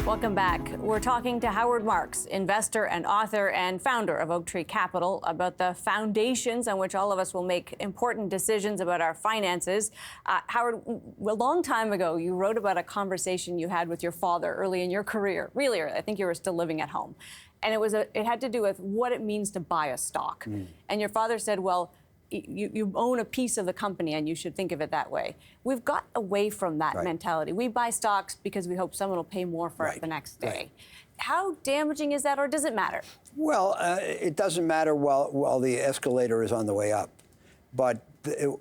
Welcome back. We're talking to Howard Marks, investor and author and founder of Oaktree Capital, about the foundations on which all of us will make important decisions about our finances. Howard, a long time ago, you wrote about a conversation you had with your father early in your career, really early. I think you were still living at home. And it had to do with what it means to buy a stock. And your father said, well, you own a piece of the company and you should think of it that way. We've got away from that mentality. We buy stocks because we hope someone will pay more for it the next day. How damaging is that, or does it matter? Well, it doesn't matter while the escalator is on the way up. But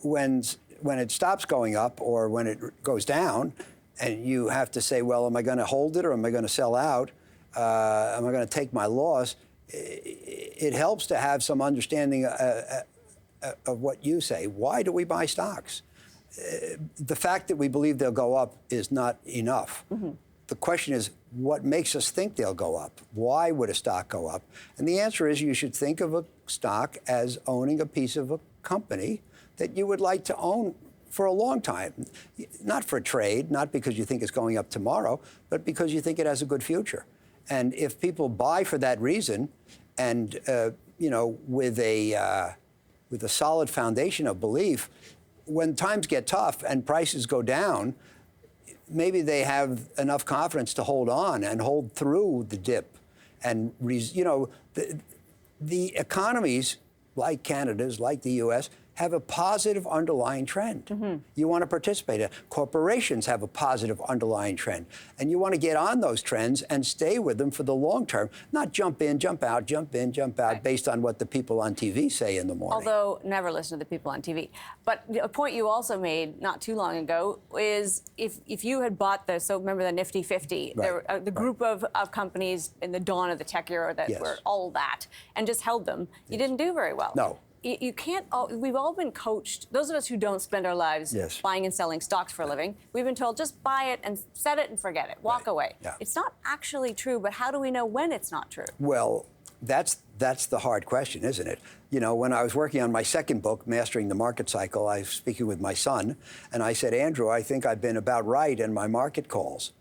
when it stops going up or when it goes down, and you have to say, well, am I going to hold it or am I going to sell out? Am I going to take my loss? It helps to have some understanding of what you say. Why do we buy stocks? The fact that we believe they'll go up is not enough. The question is, what makes us think they'll go up? Why would a stock go up? And the answer is, you should think of a stock as owning a piece of a company that you would like to own for a long time. Not for trade, not because you think it's going up tomorrow, but because you think it has a good future. And if people buy for that reason, and with a solid foundation of belief, when times get tough and prices go down, maybe they have enough confidence to hold on and hold through the dip. And, the economies, like Canada's, like the U.S., have a positive underlying trend. You want to participate in it. Corporations have a positive underlying trend. And you want to get on those trends and stay with them for the long term, not jump in, jump out, jump in, jump out, based on what the people on TV say in the morning. Although, never listen to the people on TV. But a point you also made not too long ago is if you had bought remember the Nifty 50, the group of companies in the dawn of the tech era that were all that, and just held them, you didn't do very well. No. You can't. We've all been coached. Those of us who don't spend our lives buying and selling stocks for a living, we've been told just buy it and set it and forget it. Walk away. It's not actually true. But how do we know when it's not true? Well, that's the hard question, isn't it? You know, when I was working on my second book, Mastering the Market Cycle, I was speaking with my son, and I said, Andrew, I think I've been about right in my market calls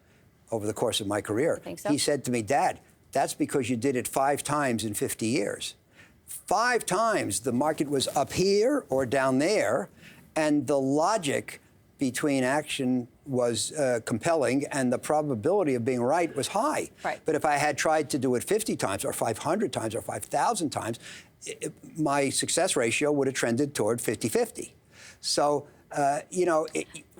over the course of my career. I think so. He said to me, Dad, that's because you did it 5 times in 50 years. 5 times the market was up here or down there, and the logic between action was compelling, and the probability of being right was high. But if I had tried to do it 50 times or 500 times or 5,000 times, my success ratio would have trended toward 50-50. So,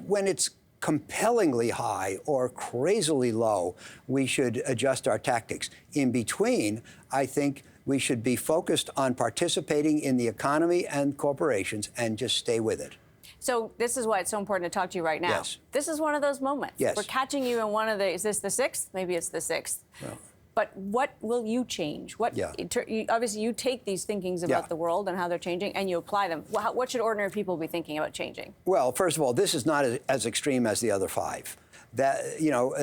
when it's compellingly high or crazily low, we should adjust our tactics. In between, I think we should be focused on participating in the economy and corporations and just stay with it. So this is why it's so important to talk to you right now. Yes. This is one of those moments. Yes. We're catching you in one of the, is this the 6th? Maybe it's the 6th. Well, but what will you change? Obviously, you take these thinkings about the world and how they're changing, and you apply them. What should ordinary people be thinking about changing? Well, first of all, this is not as extreme as the other 5.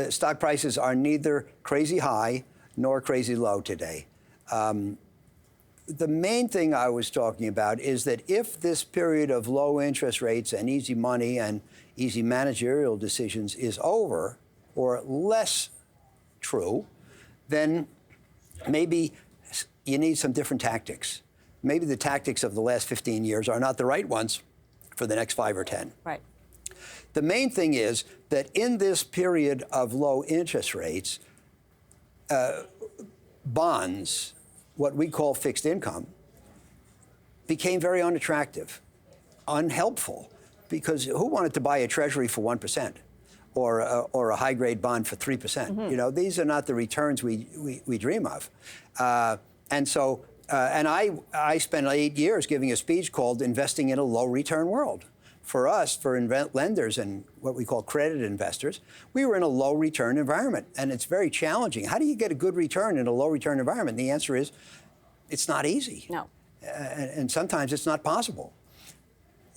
Stock prices are neither crazy high nor crazy low today. The main thing I was talking about is that if this period of low interest rates and easy money and easy managerial decisions is over, or less true, then maybe you need some different tactics. Maybe the tactics of the last 15 years are not the right ones for the next 5 or 10. Right. The main thing is that in this period of low interest rates, bonds, what we call fixed income, became very unattractive, unhelpful, because who wanted to buy a treasury for 1% or a high-grade bond for 3%? These are not the returns we dream of. And I spent 8 years giving a speech called Investing in a Low-Return World. For us, for lenders and what we call credit investors, we were in a low-return environment, and it's very challenging. How do you get a good return in a low-return environment? The answer is, it's not easy. No. And sometimes it's not possible.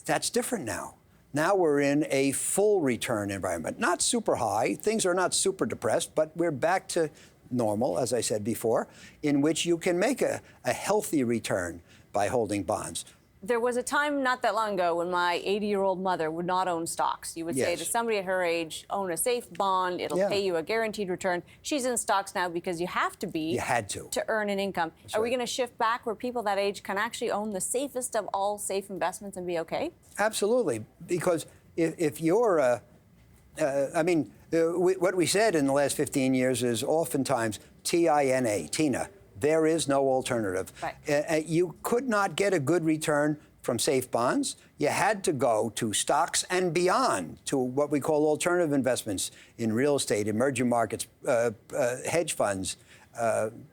That's different now. Now we're in a full return environment. Not super high. Things are not super depressed, but we're back to normal, as I said before, in which you can make a healthy return by holding bonds. There was a time not that long ago when my 80-year-old mother would not own stocks. You would say to somebody at her age, own a safe bond, it'll pay you a guaranteed return. She's in stocks now because you have to be. You had to earn an income. That's Are we right. going to shift back where people that age can actually own the safest of all safe investments and be okay? Absolutely, because if you're what we said in the last 15 years is oftentimes Tina. There is no alternative. Right. You could not get a good return from safe bonds. You had to go to stocks and beyond, to what we call alternative investments in real estate, emerging markets, hedge funds,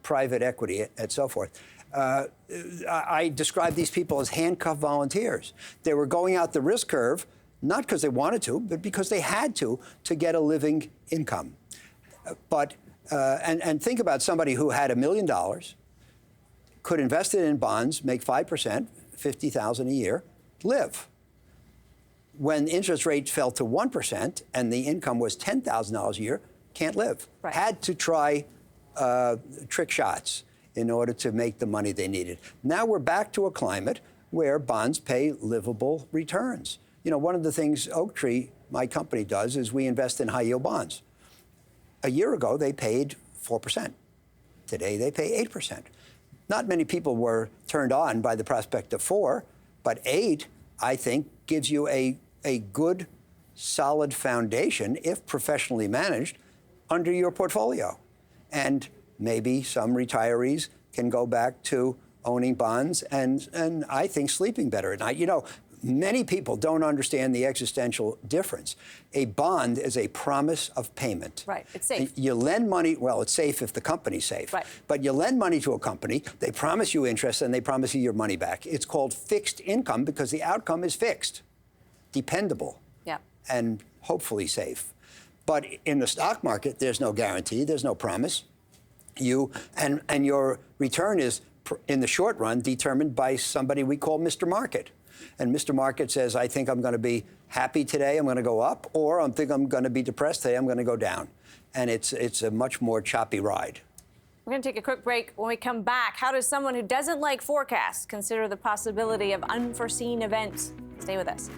private equity, and so forth. I describe these people as handcuffed volunteers. They were going out the risk curve, not because they wanted to, but because they had to get a living income. And think about somebody who had $1 million, could invest it in bonds, make 5%, $50,000 a year, live. When interest rates fell to 1% and the income was $10,000 a year, can't live. Right. Had to try trick shots in order to make the money they needed. Now we're back to a climate where bonds pay livable returns. You know, one of the things Oaktree, my company, does is we invest in high-yield bonds. A year ago, they paid 4%. Today, they pay 8%. Not many people were turned on by the prospect of 4, but 8, I think, gives you a good, solid foundation, if professionally managed, under your portfolio. And maybe some retirees can go back to owning bonds and I think sleeping better at night. You know, many people don't understand the existential difference. A bond is a promise of payment. Right, it's safe. You lend money, well, it's safe if the company's safe. Right. But you lend money to a company, they promise you interest, and they promise you your money back. It's called fixed income because the outcome is fixed, dependable, and hopefully safe. But in the stock market, there's no guarantee, there's no promise. And your return is, in the short run, determined by somebody we call Mr. Market. And Mr. Market says, I think I'm going to be happy today, I'm going to go up, or I think I'm going to be depressed today, I'm going to go down. And it's a much more choppy ride. We're going to take a quick break. When we come back, how does someone who doesn't like forecasts consider the possibility of unforeseen events? Stay with us.